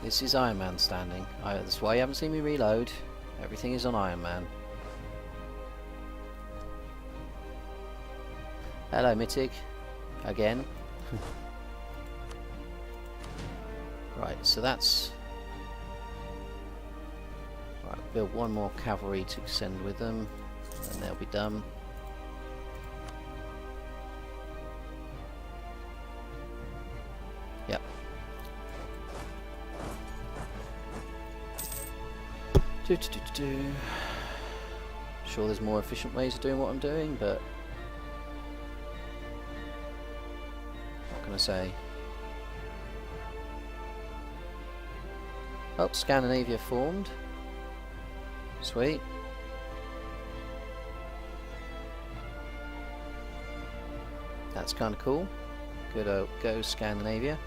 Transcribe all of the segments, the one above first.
This is Iron Man standing. That's why you haven't seen me reload. Everything is on Iron Man. Hello, Mittig. Again. Right, so that's... Right, build one more cavalry to send with them, and they'll be done. Yep. Sure, there's more efficient ways of doing what I'm doing, but what can I say? Oh, Scandinavia formed. Sweet. That's kind of cool. Good old go Scandinavia.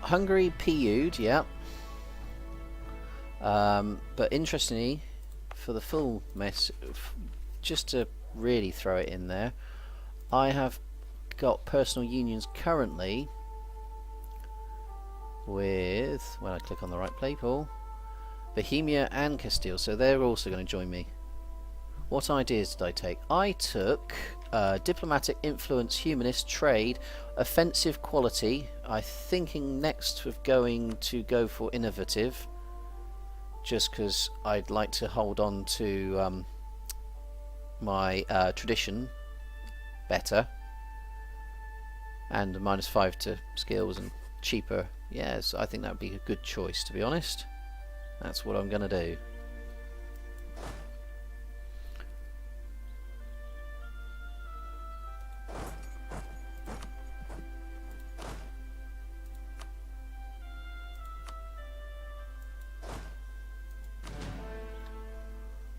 Hungary PU'd, yeah. But interestingly, for the full mess, just to really throw it in there, I have got personal unions currently with, when I click on the right play pool, Bohemia and Castile, so they're also going to join me. What ideas did I take? I took diplomatic influence, humanist, trade, offensive quality. I'm thinking next of going to go for innovative, just because I'd like to hold on to my tradition better, and a -5 to skills and cheaper. Yes, I think that would be a good choice, to be honest. That's what I'm going to do.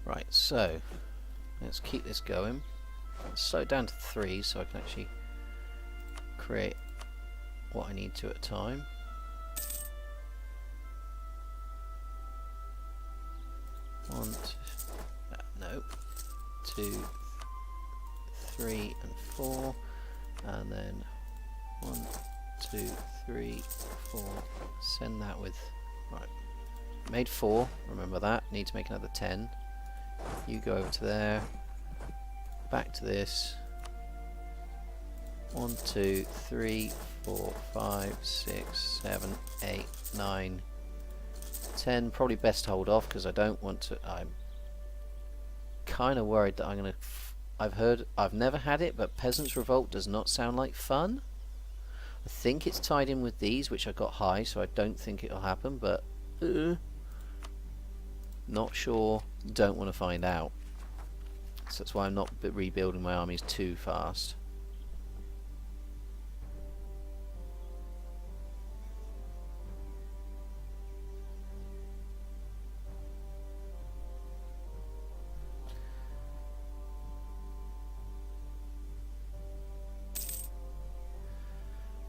Right, so let's keep this going. Let's slow it down to 3 so I can actually create what I need to at a time. One, no, 2, 3 and 4, and then 1, 2, 3, 4. Send that with, right, made 4, remember that, need to make another 10. You go over to there, back to this. 1, 2, 3, 4, 5, 6, 7, 8, 9, 10. Probably best to hold off because I don't want to. I'm kind of worried that I'm gonna. I've never had it, but Peasants' Revolt does not sound like fun. I think it's tied in with these, which I got high, so I don't think it'll happen. But not sure. Don't want to find out. So that's why I'm not rebuilding my armies too fast.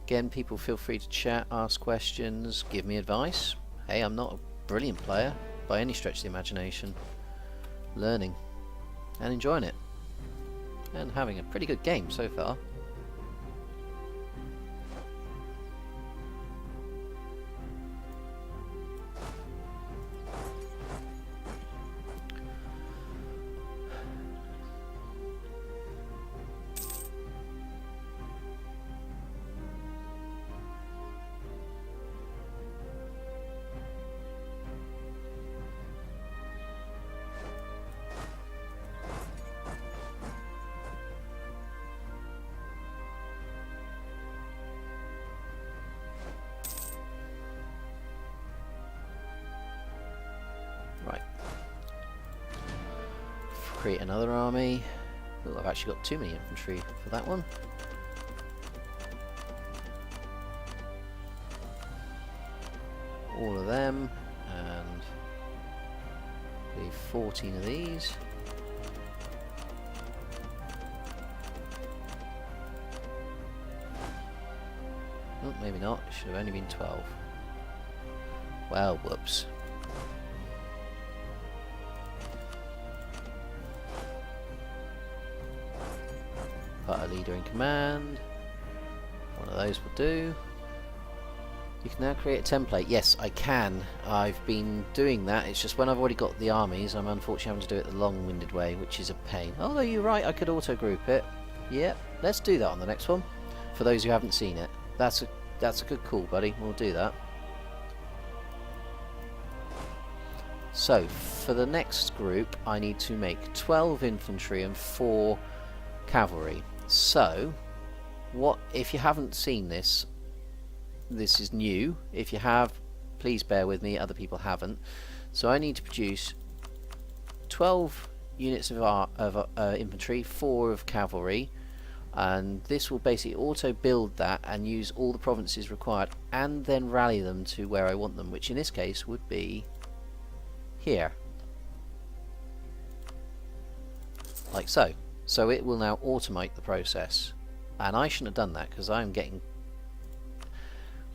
Again, people feel free to chat, ask questions, give me advice. Hey, I'm not a brilliant player by any stretch of the imagination. Learning and enjoying it and having a pretty good game so far. Right. Create another army. Oh, I've actually got too many infantry for that one. All of them, and leave 14 of these. Oh, maybe not. It should have only been 12. Well, whoops. Put a leader in command. One of those will do. You can now create a template. Yes, I can. I've been doing that. It's just when I've already got the armies, I'm unfortunately having to do it the long-winded way, which is a pain. Although you're right, I could auto-group it. Yep, let's do that on the next one. For those who haven't seen it. That's a good call, buddy. We'll do that. So, for the next group, I need to make 12 infantry and 4 cavalry. So, what if you haven't seen this? This is new. If you have, please bear with me. Other people haven't. So I need to produce 12 units of infantry, 4 of cavalry, and this will basically auto build that and use all the provinces required, and then rally them to where I want them, which in this case would be here, like so. So it will now automate the process, and I shouldn't have done that because I'm getting.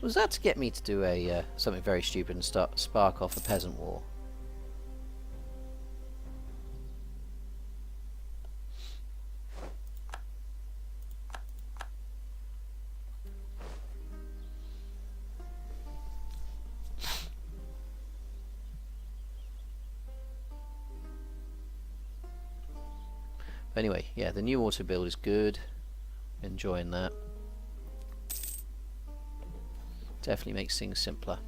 Was that to get me to do a something very stupid and spark off a peasant war? Anyway, yeah, the new auto build is good. Enjoying that. Definitely makes things simpler.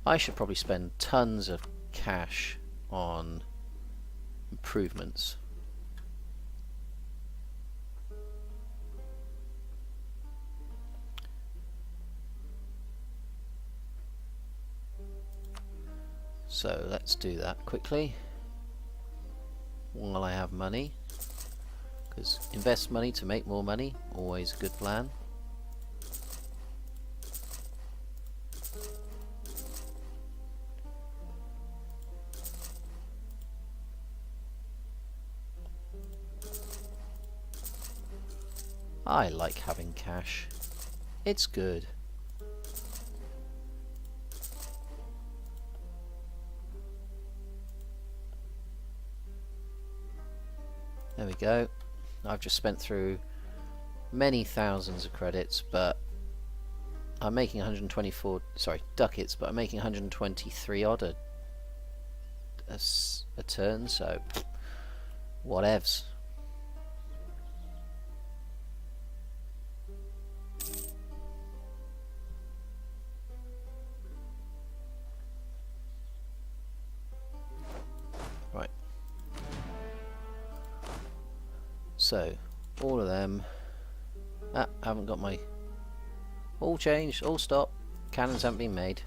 I should probably spend tons of cash on improvements. So let's do that quickly while I have money, because invest money to make more money, always a good plan. I like having cash. It's good. There we go. I've just spent through many thousands of credits, but I'm making 124, sorry, ducats, but I'm making 123 odd a turn, so whatevs. Right. So, all of them. I haven't got my. All changed, all stopped. Cannons haven't been made.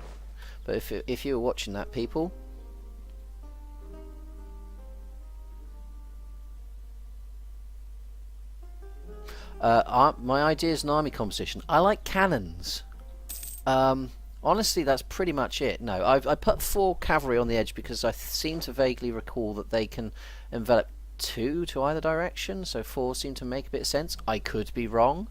But if you were watching that, people. My idea is an army composition. I like cannons. Honestly, that's pretty much it. No, I put 4 cavalry on the edge because I seem to vaguely recall that they can envelop 2 to either direction, so 4 seem to make a bit of sense. I could be wrong.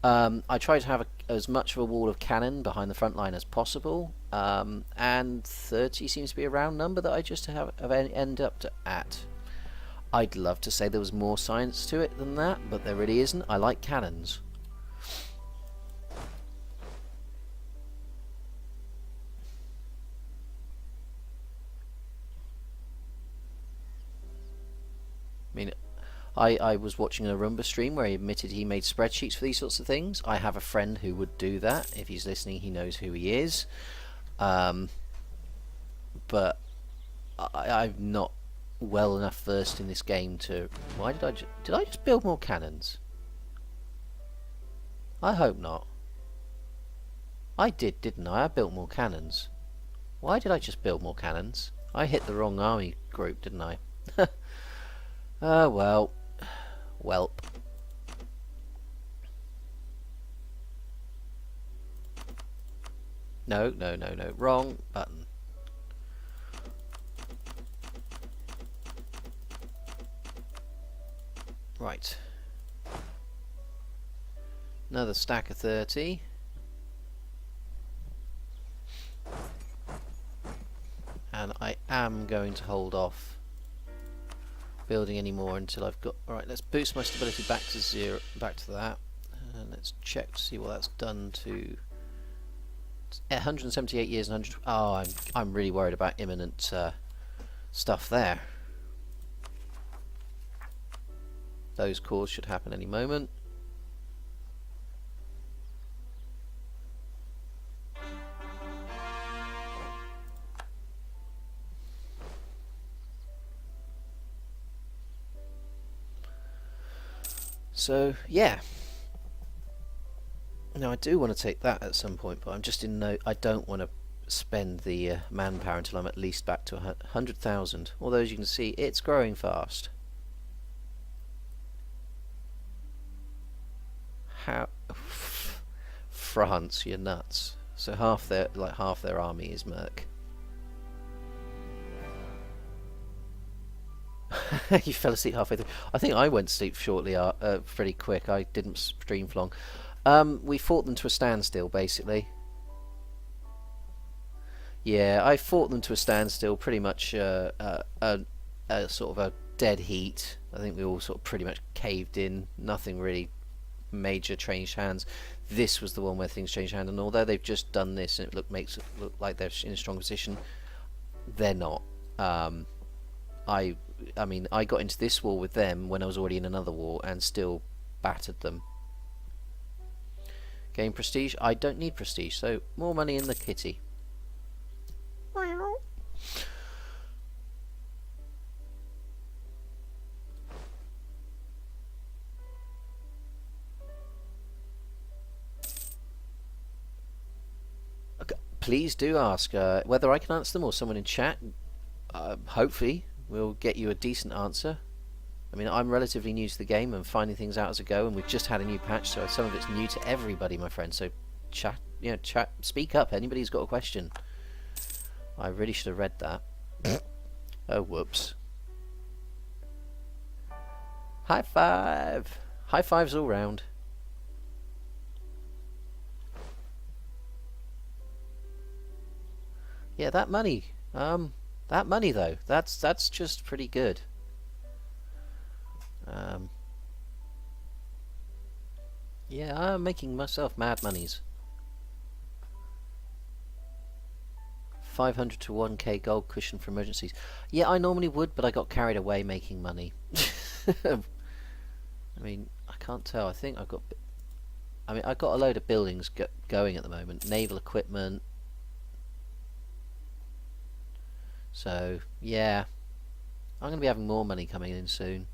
I try to have as much of a wall of cannon behind the front line as possible, and 30 seems to be a round number that I just have end up at. I'd love to say there was more science to it than that, but there really isn't. I like cannons. I mean, I was watching a Roomba stream where he admitted he made spreadsheets for these sorts of things. I have a friend who would do that. If he's listening, he knows who he is. But I'm not well enough versed in this game to. Why did I just build more cannons? I hope not. I did, didn't I? I built more cannons. Why did I just build more cannons? I hit the wrong army group, didn't I? Well. Welp. No. Wrong button. Right. Another stack of 30. And I am going to hold off building any more until I've got. Alright, let's boost my stability back to 0, back to that. And let's check to see what that's done to 178 years and 100. Oh, I'm really worried about imminent stuff there. Those cores should happen any moment. So yeah. Now I do want to take that at some point, but I'm just in no. I don't want to spend the manpower until I'm at least back to 100,000. Although as you can see, it's growing fast. How? France, you're nuts. So half their army is Merc. You fell asleep halfway through. I think I went to sleep shortly, pretty quick. I didn't stream for long. We fought them to a standstill, basically. Yeah, I fought them to a standstill, pretty much sort of a dead heat. I think we all sort of pretty much caved in. Nothing really major changed hands. This was the one where things changed hands, and although they've just done this and it makes it look like they're in a strong position, they're not. I mean, I got into this war with them when I was already in another war and still battered them. Gain prestige? I don't need prestige, so more money in the kitty. Okay, please do ask whether I can answer them or someone in chat. Hopefully we'll get you a decent answer. I mean, I'm relatively new to the game and finding things out as I go, and we've just had a new patch, so some of it's new to everybody, my friend. So chat, speak up. Anybody who's got a question. I really should have read that. Oh, whoops. High five. High fives all round. Yeah, that money. That money though, that's just pretty good. Yeah, I'm making myself mad monies. 500 to 1k gold cushion for emergencies. Yeah, I normally would, but I got carried away making money. I mean, I can't tell. I think I've got. I mean, I've got a load of buildings going at the moment. Naval equipment. So, yeah. I'm going to be having more money coming in soon.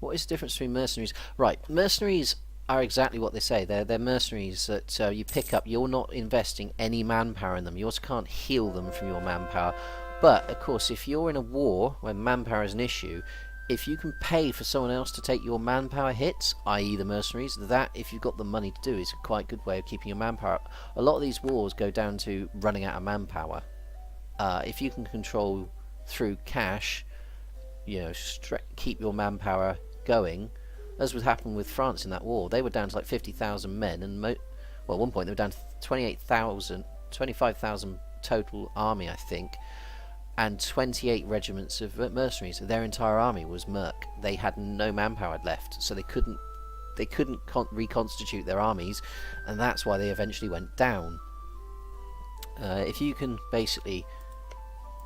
What is the difference between mercenaries? Right, mercenaries are exactly what they say. They're mercenaries that you pick up. You're not investing any manpower in them. You also can't heal them from your manpower. But, of course, if you're in a war where manpower is an issue, if you can pay for someone else to take your manpower hits, i.e. the mercenaries, that, if you've got the money to do, is a quite good way of keeping your manpower up. A lot of these wars go down to running out of manpower. If you can control through cash, you know, keep your manpower going, as would happen with France in that war. They were down to like 50,000 men, and well, at one point they were down to 25,000 total army, I think, and 28 regiments of mercenaries. Their entire army was merc. They had no manpower left, so they couldn't reconstitute their armies, and that's why they eventually went down. If you can basically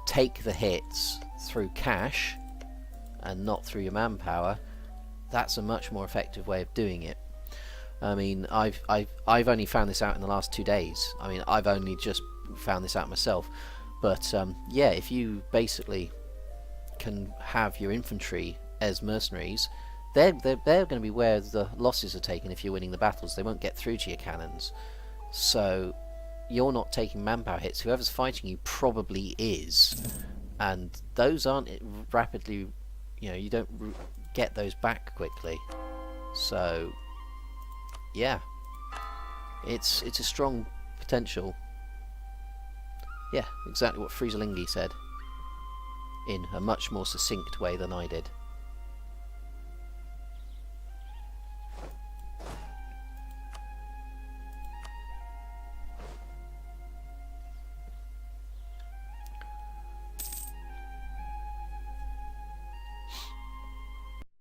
take the hits through cash and not through your manpower, that's a much more effective way of doing it. I mean, I've only found this out in the last 2 days. I mean, I've only just found this out myself. But yeah, if you basically can have your infantry as mercenaries, they're going to be where the losses are taken if you're winning the battles. They won't get through to your cannons. So you're not taking manpower hits. Whoever's fighting you probably is. And those aren't rapidly, you know, you don't get those back quickly. So yeah, it's a strong potential. Yeah, exactly what Frieselingi said, in a much more succinct way than I did.